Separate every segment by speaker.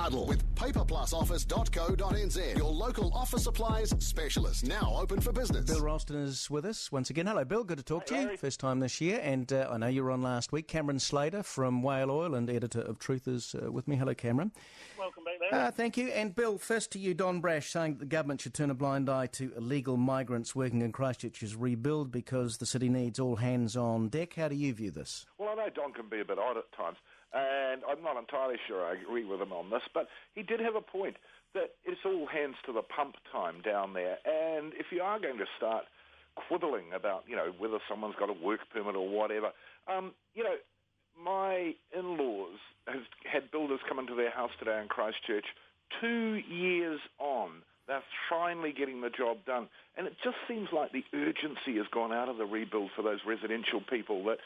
Speaker 1: Huddle with paperplusoffice.co.nz, your local office supplies specialist, now open for business.
Speaker 2: Bill Ralston is with us once again. Hello, Bill. Good to talk to you.
Speaker 3: Larry.
Speaker 2: First time this year, and I know you were on last week. Cameron Slater from Whale Oil and editor of Truth is with me. Hello, Cameron.
Speaker 3: Welcome back, Larry.
Speaker 2: Thank you. And Bill, first to you, Don Brash, saying that the government should turn a blind eye to illegal migrants working in Christchurch's rebuild because the city needs all hands on deck. How do you view this?
Speaker 4: Well, I know Don can be a bit odd at times, and I'm not entirely sure I agree with him on this, but he did have a point that it's all hands to the pump time down there, and if you are going to start quibbling about, whether someone's got a work permit or whatever, my in-laws have had builders come into their house today in Christchurch 2 years on. They're finally getting the job done. And it just seems like the urgency has gone out of the rebuild for those residential people, that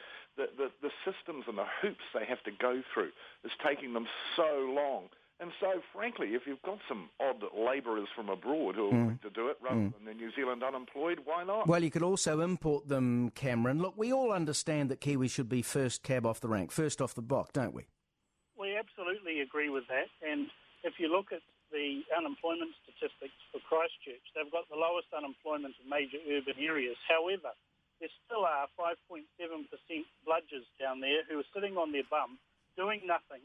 Speaker 4: the systems and the hoops they have to go through is taking them so long. And so, frankly, if you've got some odd labourers from abroad who are willing to do it rather than the New Zealand unemployed, why not?
Speaker 2: Well, you could also import them, Cameron. Look, we all understand that Kiwis should be first cab off the rank, first off the block, don't we?
Speaker 3: We absolutely agree with that. And if you look at the unemployment statistics for Christchurch, they've got the lowest unemployment in major urban areas. However, there still are 5.7% bludgers down there who are sitting on their bum, doing nothing,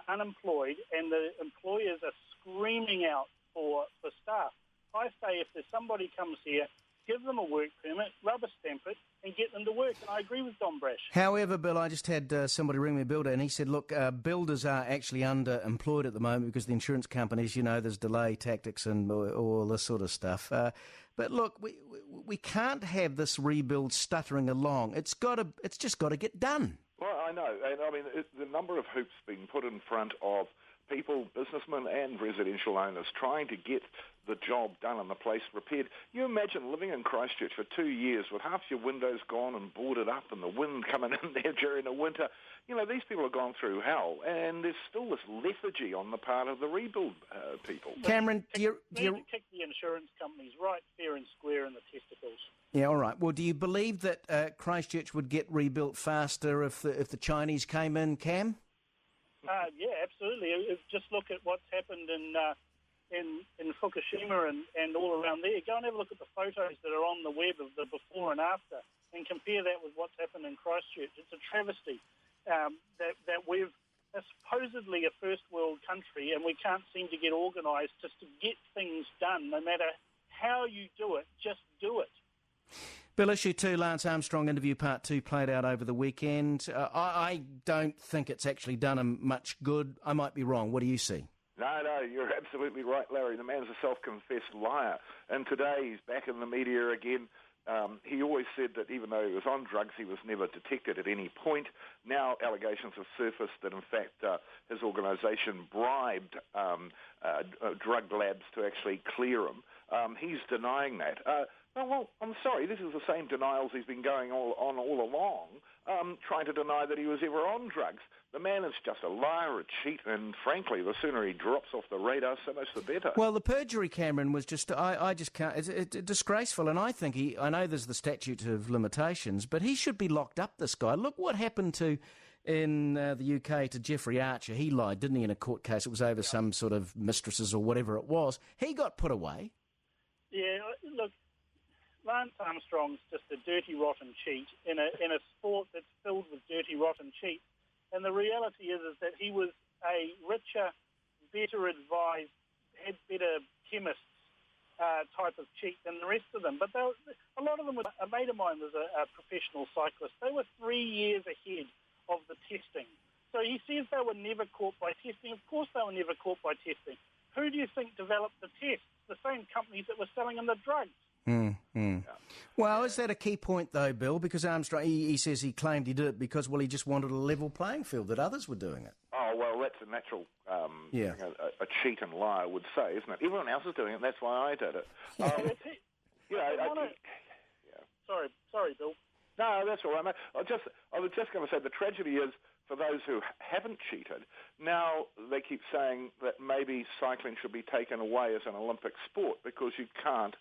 Speaker 3: unemployed, and the employers are screaming out for staff. I say if there's somebody comes here, give them a work permit, rubber stamp it, and get them to work. And I agree with Don Brash.
Speaker 2: However, Bill, I just had somebody ring me, a builder, and he said, look, builders are actually underemployed at the moment because the insurance companies, there's delay tactics and all this sort of stuff. But look, we can't have this rebuild stuttering along. It's just got to get done.
Speaker 4: Well, I know, and I mean, the number of hoops being put in front of people, businessmen and residential owners, trying to get the job done and the place repaired. You imagine living in Christchurch for 2 years with half your windows gone and boarded up and the wind coming in there during the winter. These people have gone through hell, and there's still this lethargy on the part of the rebuild people.
Speaker 2: Cameron, do you
Speaker 3: kick the insurance companies right fair and square in the testicles?
Speaker 2: Yeah, all right. Well, do you believe that Christchurch would get rebuilt faster if the Chinese came in, Cam?
Speaker 3: Yeah, absolutely. Just look at what's happened in Fukushima and all around there. Go and have a look at the photos that are on the web of the before and after, and compare that with what's happened in Christchurch. It's a travesty that we're supposedly a first world country, and we can't seem to get organised just to get things done. No matter how you do it, just do it.
Speaker 2: Bill, issue 2, Lance Armstrong interview part 2 played out over the weekend. I don't think it's actually done him much good. I might be wrong. What do you see?
Speaker 4: No, you're absolutely right, Larry. The man's a self-confessed liar. And today he's back in the media again. He always said that even though he was on drugs, he was never detected at any point. Now allegations have surfaced that, in fact, his organisation bribed drug labs to actually clear him. He's denying that. Well, I'm sorry, this is the same denials he's been going on all along, trying to deny that he was ever on drugs. The man is just a liar, a cheat, and frankly, the sooner he drops off the radar, so much the better.
Speaker 2: Well, the perjury, Cameron, was just, I just can't, it's disgraceful, and I think I know there's the statute of limitations, but he should be locked up, this guy. Look what happened in the UK to Jeffrey Archer. He lied, didn't he, in a court case? It was over some sort of mistresses or whatever it was. He got put away.
Speaker 3: Yeah, look, Lance Armstrong's just a dirty, rotten cheat in a sport that's filled with dirty, rotten cheats. And the reality is that he was a richer, better advised, had better chemists type of cheat than the rest of them. But a lot of them, a mate of mine was a professional cyclist. They were 3 years ahead of the testing. So he says they were never caught by testing. Of course they were never caught by testing. Who do you think developed the tests? The same companies that were selling them the drugs.
Speaker 2: Well, is that a key point, though, Bill? Because Armstrong, he says he claimed he did it because, he just wanted a level playing field, that others were doing it.
Speaker 4: Oh, well, that's a natural thing a cheat and liar would say, isn't it? Everyone else is doing it, and that's why I did it.
Speaker 3: Sorry, Bill.
Speaker 4: No, that's all right, mate. I was just going to say the tragedy is, for those who haven't cheated, now they keep saying that maybe cycling should be taken away as an Olympic sport because you can't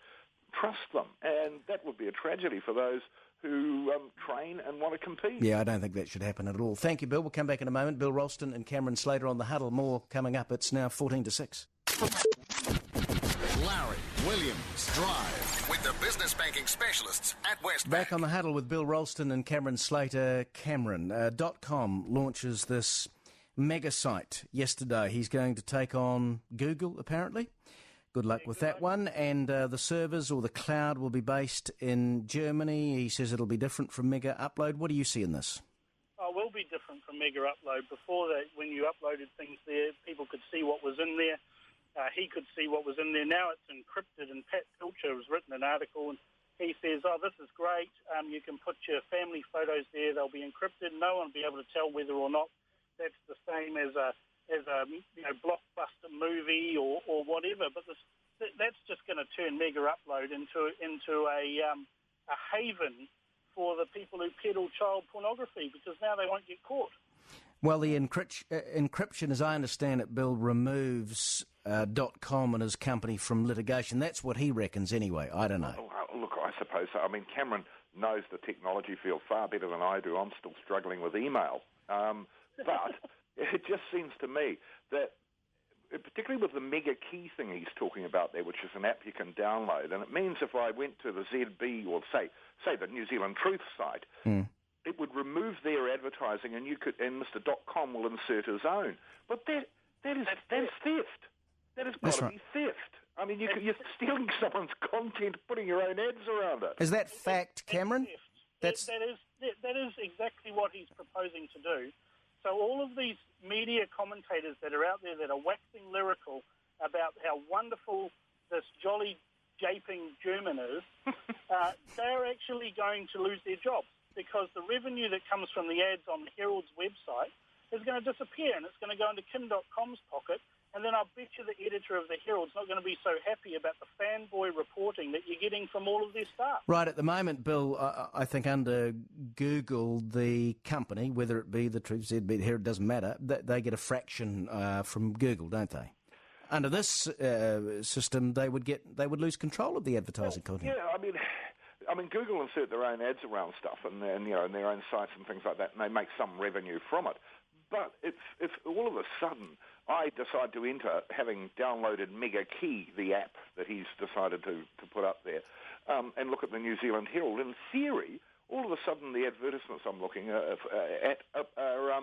Speaker 4: trust them. And that would be a tragedy for those who train and want to compete.
Speaker 2: Yeah, I don't think that should happen at all. Thank you, Bill. We'll come back in a moment. Bill Ralston and Cameron Slater on the Huddle. More coming up. It's now 14-6.
Speaker 1: Larry Williams Drive with the business banking specialists at Westpac.
Speaker 2: Back on the Huddle with Bill Ralston and Cameron Slater. Cameron, .com launches this mega site yesterday. He's going to take on Google, apparently. Good luck with that one. And the servers or the cloud will be based in Germany. He says it'll be different from Mega Upload. What do you see in this?
Speaker 3: Oh, it will be different from Mega Upload. Before that, when you uploaded things there, people could see what was in there. He could see what was in there. Now it's encrypted, and Pat Pilcher has written an article, and he says, oh, this is great. You can put your family photos there. They'll be encrypted. No one will be able to tell whether or not that's the same as a blockbuster movie or whatever. But that's just going to turn Mega Upload into a haven for the people who peddle child pornography, because now they won't get caught.
Speaker 2: Well, the encryption, as I understand it, Bill, removes .com and his company from litigation. That's what he reckons anyway. I don't know.
Speaker 4: Look, I suppose so. I mean, Cameron knows the technology field far better than I do. I'm still struggling with email. But it just seems to me that, particularly with the mega key thing he's talking about there, which is an app you can download, and it means if I went to the ZB or say the New Zealand Truth site, it would remove their advertising, and Mr. .com will insert his own. But that is theft. That has got to be theft. I mean, you're stealing someone's content, putting your own ads around it.
Speaker 2: Is that fact, Cameron?
Speaker 3: That is exactly what he's proposing to do. So all of these media commentators that are out there that are waxing lyrical about how wonderful this jolly japing German is, they're actually going to lose their jobs, because the revenue that comes from the ads on the Herald's website is going to disappear, and it's going to go into Kim.com's pocket. And then I'll bet you the editor of the Herald's not going to be so happy about the fanboy reporting that you're getting from all of their staff. Right,
Speaker 2: at the moment, Bill, I think under Google, the company, whether it be the Truth ZB, the Herald, doesn't matter, they get a fraction from Google, don't they? Under this system, they would lose control of the advertising content.
Speaker 4: Yeah, I mean, Google insert their own ads around stuff and their own sites and things like that, and they make some revenue from it. But if all of a sudden I decide to enter, having downloaded Mega Key, the app that he's decided to put up there, and look at the New Zealand Herald, in theory, all of a sudden the advertisements I'm looking at are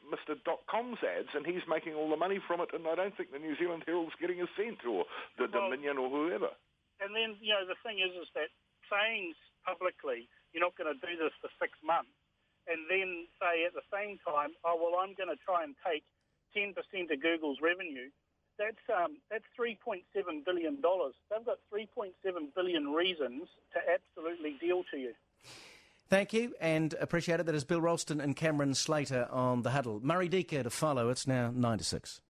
Speaker 4: Mr. .com's ads, and he's making all the money from it, and I don't think the New Zealand Herald's getting a cent, or the Dominion or whoever.
Speaker 3: And then, the thing is that saying publicly you're not going to do this for 6 months, and then say at the same time, I'm going to try and take 10% of Google's revenue, that's $3.7 billion. They've got 3.7 billion reasons to absolutely deal to you.
Speaker 2: Thank you, and appreciate it. That is Bill Ralston and Cameron Slater on the Huddle. Murray Deaker to follow. It's now 9-6.